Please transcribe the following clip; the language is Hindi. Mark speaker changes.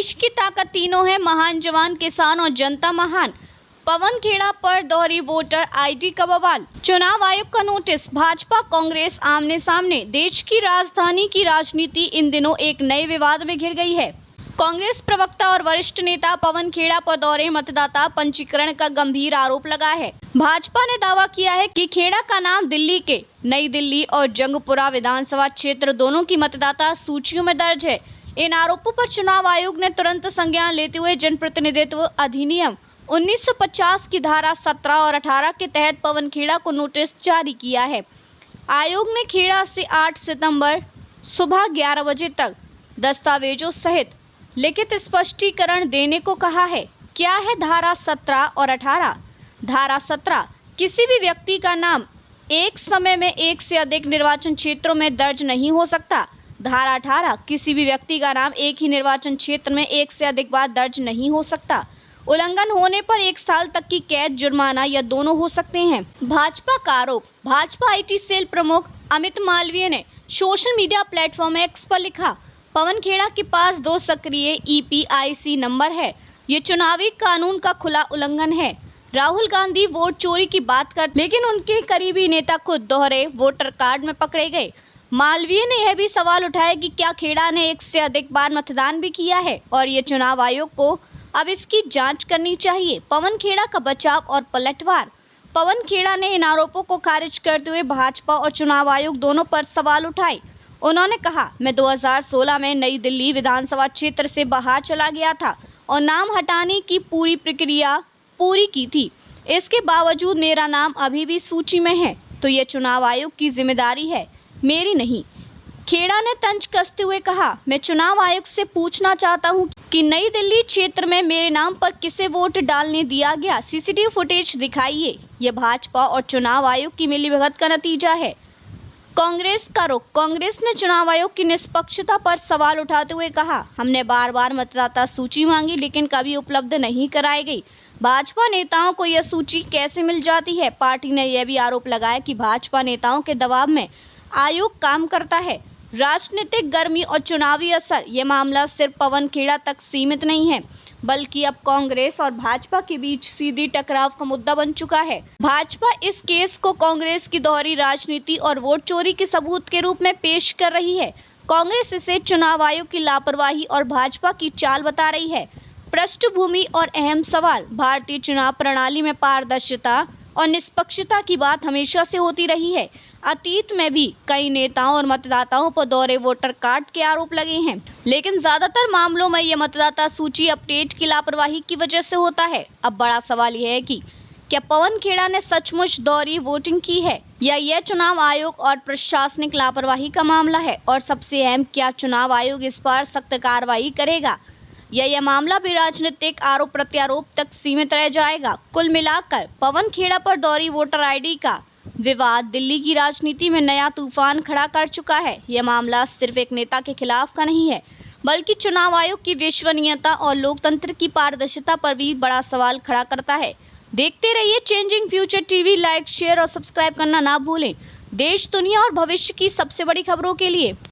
Speaker 1: देश की ताकत तीनों है, महान जवान, किसान और जनता महान। पवन खेड़ा पर दोहरी वोटर आईडी का बवाल। चुनाव आयोग का नोटिस। भाजपा कांग्रेस आमने सामने। देश की राजधानी की राजनीति इन दिनों एक नए विवाद में घिर गई है। कांग्रेस प्रवक्ता और वरिष्ठ नेता पवन खेड़ा पर दोहरे मतदाता पंजीकरण का गंभीर आरोप लगा है। भाजपा ने दावा किया है कि खेड़ा का नाम दिल्ली के नई दिल्ली और जंगपुरा विधानसभा क्षेत्र दोनों की मतदाता सूचियों में दर्ज है। इन आरोपों पर चुनाव आयोग ने तुरंत संज्ञान लेते हुए जनप्रतिनिधित्व अधिनियम 1950 की धारा 17 और 18 के तहत पवन खेड़ा को नोटिस जारी किया है। आयोग ने खेड़ा से 8 सितंबर सुबह 11 बजे तक दस्तावेजों सहित लिखित स्पष्टीकरण देने को कहा है। क्या है धारा 17 और 18? धारा 17, किसी भी व्यक्ति का नाम एक समय में एक से अधिक निर्वाचन क्षेत्रों में दर्ज नहीं हो सकता। धारा 18, किसी भी व्यक्ति का नाम एक ही निर्वाचन क्षेत्र में एक से अधिक बार दर्ज नहीं हो सकता। उल्लंघन होने पर 1 साल तक की कैद, जुर्माना या दोनों हो सकते हैं। भाजपा का आरोप। भाजपा आईटी सेल प्रमुख अमित मालवीय ने सोशल मीडिया प्लेटफॉर्म एक्स पर लिखा, पवन खेड़ा के पास 2 सक्रिय EPIC नंबर है। ये चुनावी कानून का खुला उल्लंघन है। राहुल गांधी वोट चोरी की बात कर, लेकिन उनके करीबी नेता खुद दोहरे वोटर कार्ड में पकड़े गए। मालवीय ने यह भी सवाल उठाया कि क्या खेड़ा ने 1 से अधिक बार मतदान भी किया है और ये चुनाव आयोग को अब इसकी जांच करनी चाहिए। पवन खेड़ा का बचाव और पलटवार। पवन खेड़ा ने इन आरोपों को खारिज करते हुए भाजपा और चुनाव आयोग दोनों पर सवाल उठाए। उन्होंने कहा, मैं 2016 में नई दिल्ली विधानसभा क्षेत्र से बाहर चला गया था और नाम हटाने की पूरी प्रक्रिया पूरी की थी। इसके बावजूद मेरा नाम अभी भी सूची में है, तो ये चुनाव आयोग की जिम्मेदारी है, मेरी नहीं। खेड़ा ने तंज कसते हुए कहा, मैं चुनाव आयोग से पूछना चाहता हूं कि नई दिल्ली क्षेत्र में मेरे नाम पर किसे वोट डालने दिया गया। CCTV फुटेज दिखाइए। यह भाजपा और चुनाव आयोग की मिलीभगत का नतीजा है। कांग्रेस का रुख। कांग्रेस ने चुनाव आयोग की निष्पक्षता पर सवाल उठाते हुए कहा, हमने बार बार मतदाता सूची मांगी लेकिन कभी उपलब्ध नहीं कराई गई। भाजपा नेताओं को यह सूची कैसे मिल जाती है? पार्टी ने यह भी आरोप लगाया कि भाजपा नेताओं के दबाव में आयोग काम करता है। राजनीतिक गर्मी और चुनावी असर। यह मामला सिर्फ पवन खेड़ा तक सीमित नहीं है, बल्कि अब कांग्रेस और भाजपा के बीच सीधी टकराव का मुद्दा बन चुका है। भाजपा इस केस को कांग्रेस की दोहरी राजनीति और वोट चोरी के सबूत के रूप में पेश कर रही है। कांग्रेस इसे चुनाव आयोग की लापरवाही और भाजपा की चाल बता रही है। पृष्ठभूमि और अहम सवाल। भारतीय चुनाव प्रणाली में पारदर्शिता और निष्पक्षता की बात हमेशा से होती रही है। अतीत में भी कई नेताओं और मतदाताओं पर दोहरे वोटर कार्ड के आरोप लगे हैं, लेकिन ज्यादातर मामलों में यह मतदाता सूची अपडेट की लापरवाही की वजह से होता है। अब बड़ा सवाल यह है कि क्या पवन खेड़ा ने सचमुच दोहरी वोटिंग की है या यह चुनाव आयोग और प्रशासनिक लापरवाही का मामला है? और सबसे अहम, क्या चुनाव आयोग इस पर सख्त कार्रवाई करेगा या यह मामला भी राजनीतिक आरोप प्रत्यारोप तक सीमित रह जाएगा? कुल मिलाकर पवन खेड़ा पर दोहरी वोटर आईडी का विवाद दिल्ली की राजनीति में नया तूफान खड़ा कर चुका है। यह मामला सिर्फ एक नेता के खिलाफ का नहीं है, बल्कि चुनाव आयोग की विश्वसनीयता और लोकतंत्र की पारदर्शिता पर भी बड़ा सवाल खड़ा करता है। देखते रहिए changing future TV. Like, share और सब्सक्राइब करना ना भूलें। देश, दुनिया और भविष्य की सबसे बड़ी खबरों के लिए।